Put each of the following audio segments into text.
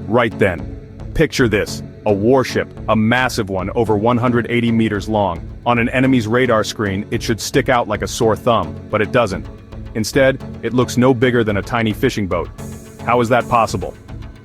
Right then. Picture this, a warship, a massive one over 180 meters long. On an enemy's radar screen, it should stick out like a sore thumb, but it doesn't. Instead, it looks no bigger than a tiny fishing boat. How is that possible?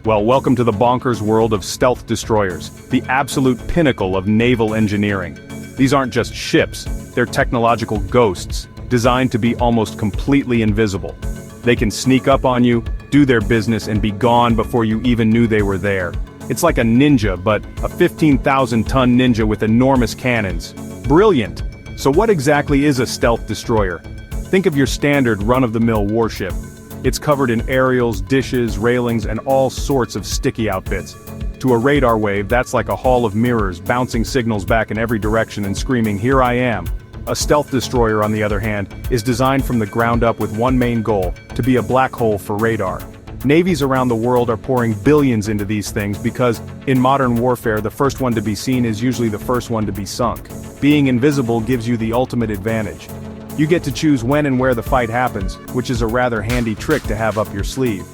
Well, welcome to the bonkers world of stealth destroyers, the absolute pinnacle of naval engineering. These aren't just ships, they're technological ghosts, designed to be almost completely invisible. They can sneak up on you, do their business, and be gone before you even knew they were there. It's like a ninja, but a 15,000-ton ninja with enormous cannons. Brilliant! So what exactly is a stealth destroyer? Think of your standard run-of-the-mill warship. It's covered in aerials, dishes, railings, and all sorts of sticky outfits. To a radar wave, that's like a hall of mirrors, bouncing signals back in every direction and screaming, "Here I am." A stealth destroyer, on the other hand, is designed from the ground up with one main goal: to be a black hole for radar. Navies around the world are pouring billions into these things because, in modern warfare, the first one to be seen is usually the first one to be sunk. Being invisible gives you the ultimate advantage. You get to choose when and where the fight happens, which is a rather handy trick to have up your sleeve.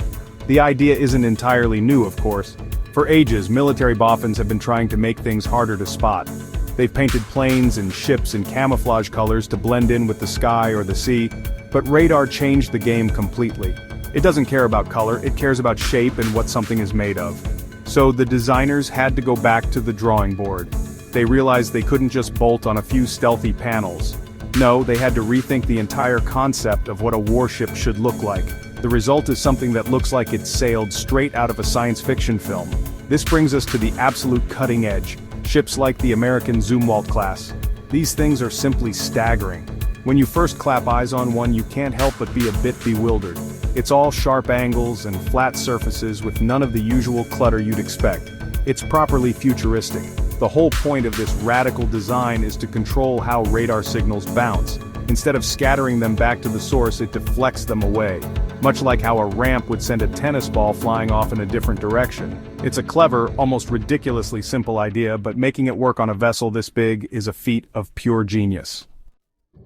The idea isn't entirely new, of course. For ages, military boffins have been trying to make things harder to spot. They've painted planes and ships in camouflage colors to blend in with the sky or the sea, but radar changed the game completely. It doesn't care about color, it cares about shape and what something is made of. So the designers had to go back to the drawing board. They realized they couldn't just bolt on a few stealthy panels. No, they had to rethink the entire concept of what a warship should look like. The result is something that looks like it sailed straight out of a science fiction film. This brings us to the absolute cutting edge, ships like the American Zumwalt class. These things are simply staggering. When you first clap eyes on one, you can't help but be a bit bewildered. It's all sharp angles and flat surfaces with none of the usual clutter you'd expect. It's properly futuristic. The whole point of this radical design is to control how radar signals bounce. Instead of scattering them back to the source, it deflects them away. Much like how a ramp would send a tennis ball flying off in a different direction. It's a clever, almost ridiculously simple idea, but making it work on a vessel this big is a feat of pure genius.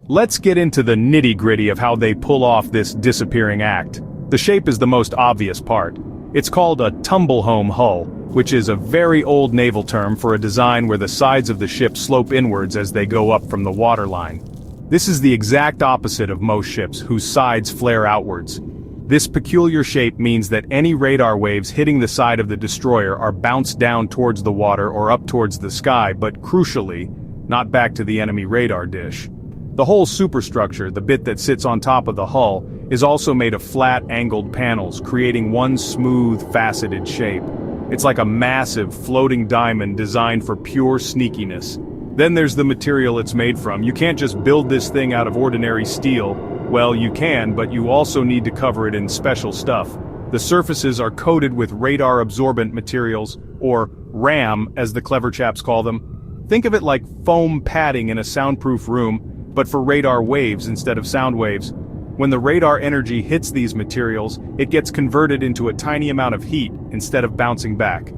Let's get into the nitty-gritty of how they pull off this disappearing act. The shape is the most obvious part. It's called a tumble-home hull, which is a very old naval term for a design where the sides of the ship slope inwards as they go up from the waterline. This is the exact opposite of most ships, whose sides flare outwards. This peculiar shape means that any radar waves hitting the side of the destroyer are bounced down towards the water or up towards the sky, but crucially, not back to the enemy radar dish. The whole superstructure, the bit that sits on top of the hull, is also made of flat, angled panels, creating one smooth, faceted shape. It's like a massive, floating diamond designed for pure sneakiness. Then there's the material it's made from. You can't just build this thing out of ordinary steel. Well, you can, but you also need to cover it in special stuff. The surfaces are coated with radar-absorbent materials, or RAM, as the clever chaps call them. Think of it like foam padding in a soundproof room, but for radar waves instead of sound waves. When the radar energy hits these materials, it gets converted into a tiny amount of heat instead of bouncing back.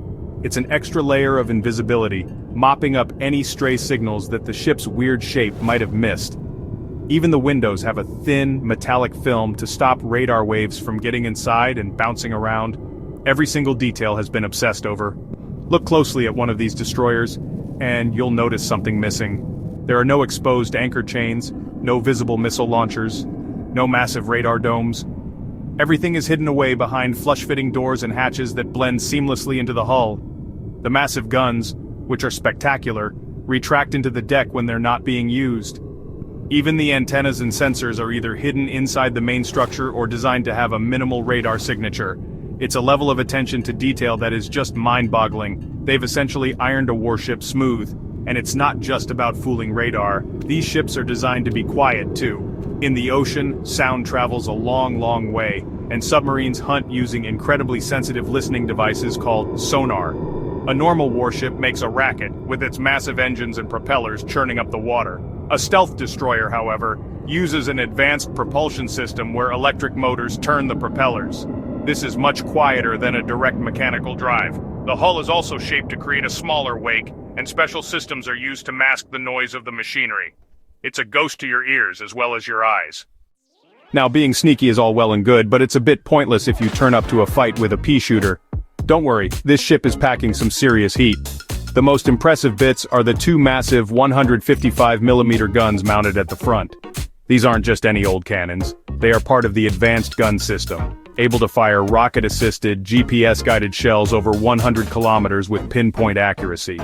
It's an extra layer of invisibility, mopping up any stray signals that the ship's weird shape might have missed. Even the windows have a thin, metallic film to stop radar waves from getting inside and bouncing around. Every single detail has been obsessed over. Look closely at one of these destroyers, and you'll notice something missing. There are no exposed anchor chains, no visible missile launchers, no massive radar domes. Everything is hidden away behind flush-fitting doors and hatches that blend seamlessly into the hull. The massive guns, which are spectacular, retract into the deck when they're not being used. Even the antennas and sensors are either hidden inside the main structure or designed to have a minimal radar signature. It's a level of attention to detail that is just mind-boggling. They've essentially ironed a warship smooth. And it's not just about fooling radar. These ships are designed to be quiet, too. In the ocean, sound travels a long, long way, and submarines hunt using incredibly sensitive listening devices called sonar. A normal warship makes a racket, with its massive engines and propellers churning up the water. A stealth destroyer, however, uses an advanced propulsion system where electric motors turn the propellers. This is much quieter than a direct mechanical drive. The hull is also shaped to create a smaller wake, and special systems are used to mask the noise of the machinery. It's a ghost to your ears as well as your eyes. Now, being sneaky is all well and good, but it's a bit pointless if you turn up to a fight with a pea shooter. Don't worry, this ship is packing some serious heat. The most impressive bits are the two massive 155mm guns mounted at the front. These aren't just any old cannons, they are part of the advanced gun system, able to fire rocket-assisted, GPS-guided shells over 100 kilometers with pinpoint accuracy.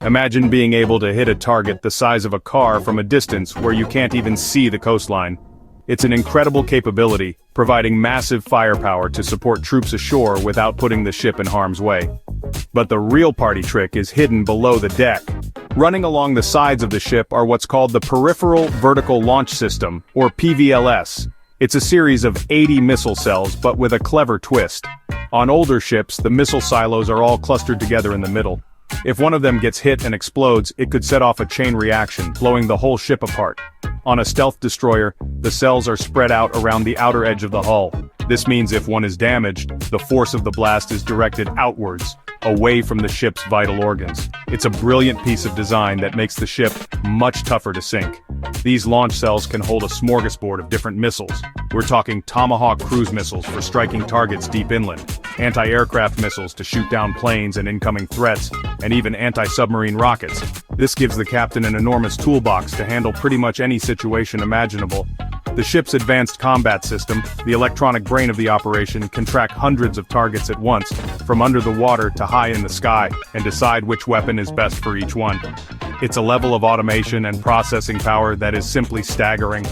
Imagine being able to hit a target the size of a car from a distance where you can't even see the coastline. It's an incredible capability, providing massive firepower to support troops ashore without putting the ship in harm's way. But the real party trick is hidden below the deck. Running along the sides of the ship are what's called the Peripheral Vertical Launch System, or PVLS. It's a series of 80 missile cells, but with a clever twist. On older ships, the missile silos are all clustered together in the middle. If one of them gets hit and explodes, it could set off a chain reaction, blowing the whole ship apart. On a stealth destroyer, the cells are spread out around the outer edge of the hull. This means if one is damaged, the force of the blast is directed outwards, away from the ship's vital organs. It's a brilliant piece of design that makes the ship much tougher to sink. These launch cells can hold a smorgasbord of different missiles. We're talking Tomahawk cruise missiles for striking targets deep inland, anti-aircraft missiles to shoot down planes and incoming threats, and even anti-submarine rockets. This gives the captain an enormous toolbox to handle pretty much any situation imaginable. The ship's advanced combat system, the electronic brain of the operation, can track hundreds of targets at once, from under the water to high in the sky, and decide which weapon is best for each one. It's a level of automation and processing power that is simply staggering.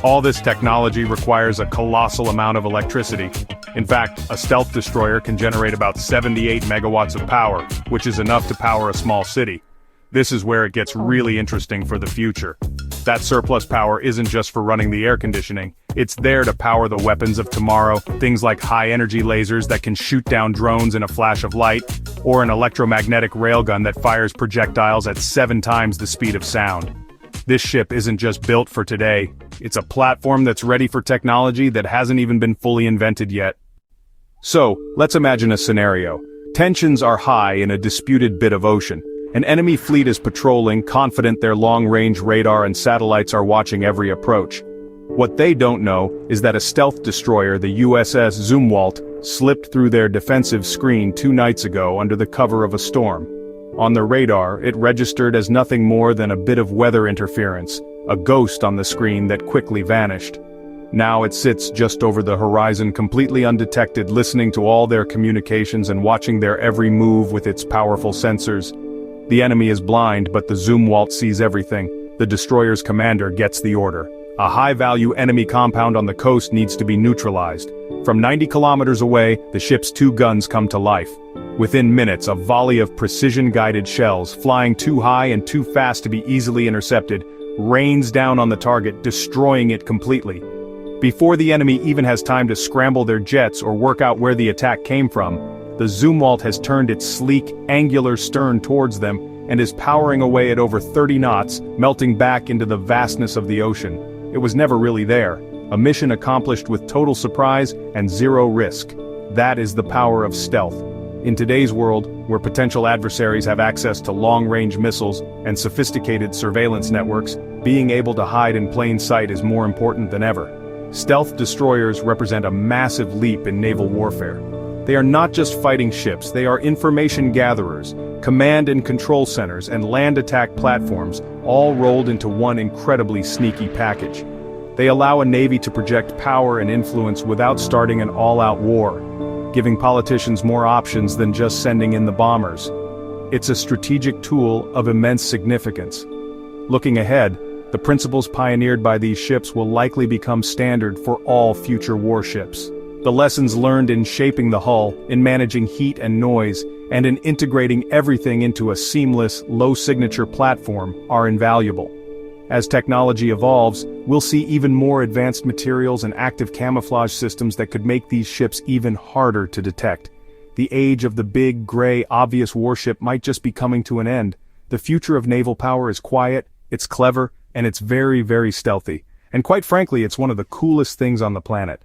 All this technology requires a colossal amount of electricity. In fact, a stealth destroyer can generate about 78 megawatts of power, which is enough to power a small city. This is where it gets really interesting for the future. That surplus power isn't just for running the air conditioning, it's there to power the weapons of tomorrow, things like high-energy lasers that can shoot down drones in a flash of light, or an electromagnetic railgun that fires projectiles at 7 times the speed of sound. This ship isn't just built for today, it's a platform that's ready for technology that hasn't even been fully invented yet. So, let's imagine a scenario. Tensions are high in a disputed bit of ocean. An enemy fleet is patrolling, confident their long-range radar and satellites are watching every approach. What they don't know is that a stealth destroyer, the USS Zumwalt, slipped through their defensive screen 2 nights ago under the cover of a storm. On the radar, it registered as nothing more than a bit of weather interference, a ghost on the screen that quickly vanished. Now it sits just over the horizon, completely undetected, listening to all their communications and watching their every move with its powerful sensors. The enemy is blind, but the Zumwalt sees everything. The destroyer's commander gets the order. A high-value enemy compound on the coast needs to be neutralized. From 90 kilometers away, the ship's 2 guns come to life. Within minutes, a volley of precision-guided shells, flying too high and too fast to be easily intercepted, rains down on the target, destroying it completely. Before the enemy even has time to scramble their jets or work out where the attack came from, the Zumwalt has turned its sleek, angular stern towards them and is powering away at over 30 knots, melting back into the vastness of the ocean. It was never really there. A mission accomplished with total surprise and 0 risk. That is the power of stealth. In today's world, where potential adversaries have access to long-range missiles and sophisticated surveillance networks, being able to hide in plain sight is more important than ever. Stealth destroyers represent a massive leap in naval warfare. They are not just fighting ships, they are information gatherers, command and control centers, and land attack platforms, all rolled into one incredibly sneaky package. They allow a navy to project power and influence without starting an all-out war, giving politicians more options than just sending in the bombers. It's a strategic tool of immense significance. Looking ahead, the principles pioneered by these ships will likely become standard for all future warships. The lessons learned in shaping the hull, in managing heat and noise, and in integrating everything into a seamless, low-signature platform are invaluable. As technology evolves, we'll see even more advanced materials and active camouflage systems that could make these ships even harder to detect. The age of the big, gray, obvious warship might just be coming to an end. The future of naval power is quiet, it's clever, and it's very, very stealthy. And quite frankly, it's one of the coolest things on the planet.